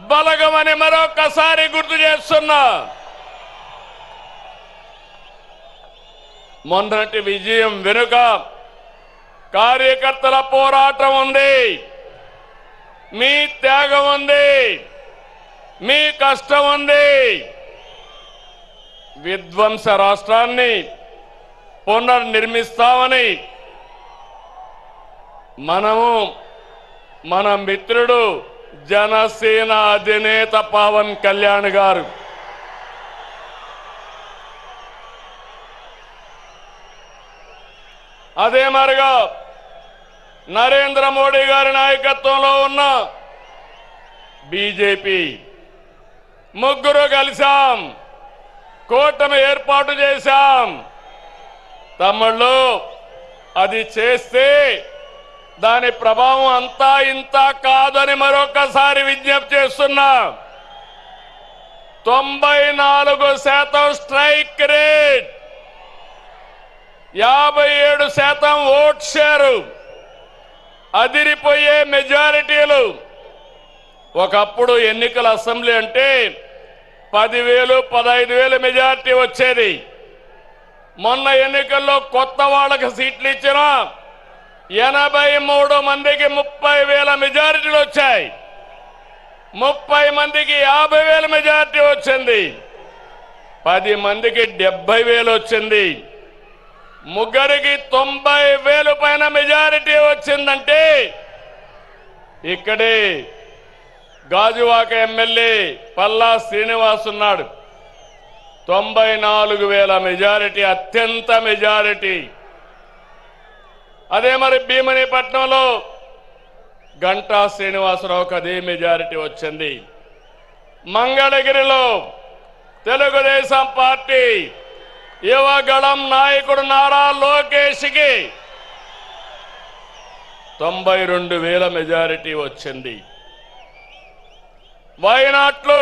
బలగమని మరొకసారి గుర్తు చేస్తున్నా. మొన్నటి విజయం వెనుక కార్యకర్తల పోరాటం ఉంది, మీ త్యాగం ఉంది, మీ కష్టం ఉంది. విధ్వంస రాష్ట్రాన్ని పునర్నిర్మిస్తామని మన మిత్రుడు జనసేన అధినేత పవన్ కళ్యాణ్ గారు అదే మరిగా నరేంద్ర మోడీ గారి నాయకత్వంలో ఉన్న బీజేపీ ముగ్గురు కలిసాం, కూటమి ఏర్పాటు చేశాం. తమ్ముళ్ళు, అది చేస్తే దాని ప్రభావం అంతా ఇంత కాదని మరొకసారి విజ్ఞప్తి చేస్తున్నా. 94% స్ట్రైక్ రేట్, 57% ఓట్ షేరు, అదిరిపోయే మెజారిటీలు. ఒకప్పుడు ఎన్నికల అసెంబ్లీ అంటే 10,000, 15,000 మెజారిటీ వచ్చేది. మొన్న ఎన్నికల్లో కొత్త వాళ్ళకి సీట్లు ఇచ్చిన 83 మందికి 30,000 మెజారిటీలు వచ్చాయి. 30 మందికి 50,000 మెజారిటీ వచ్చింది. 10 మందికి 70,000 వచ్చింది. ముగ్గురికి 90,000 పైన మెజారిటీ వచ్చిందంటే ఇక్కడే గాజువాక ఎమ్మెల్యే పల్లా శ్రీనివాస్ ఉన్నాడు. 94,000 మెజారిటీ, అత్యంత మెజారిటీ. అదే మరి భీమనిపట్నంలో గంటా శ్రీనివాసరావుకి అదే మెజారిటీ వచ్చింది. మంగళగిరిలో తెలుగుదేశం పార్టీ యువగళం నాయకుడు నారా లోకేష్కి 92,000 మెజారిటీ వచ్చింది. వైనాట్లు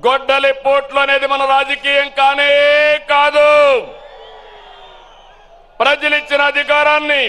గొడ్డలి పోట్లు అనేది మన రాజకీయం కానే కాదు. ప్రజలిచ్చిన అధికారాన్ని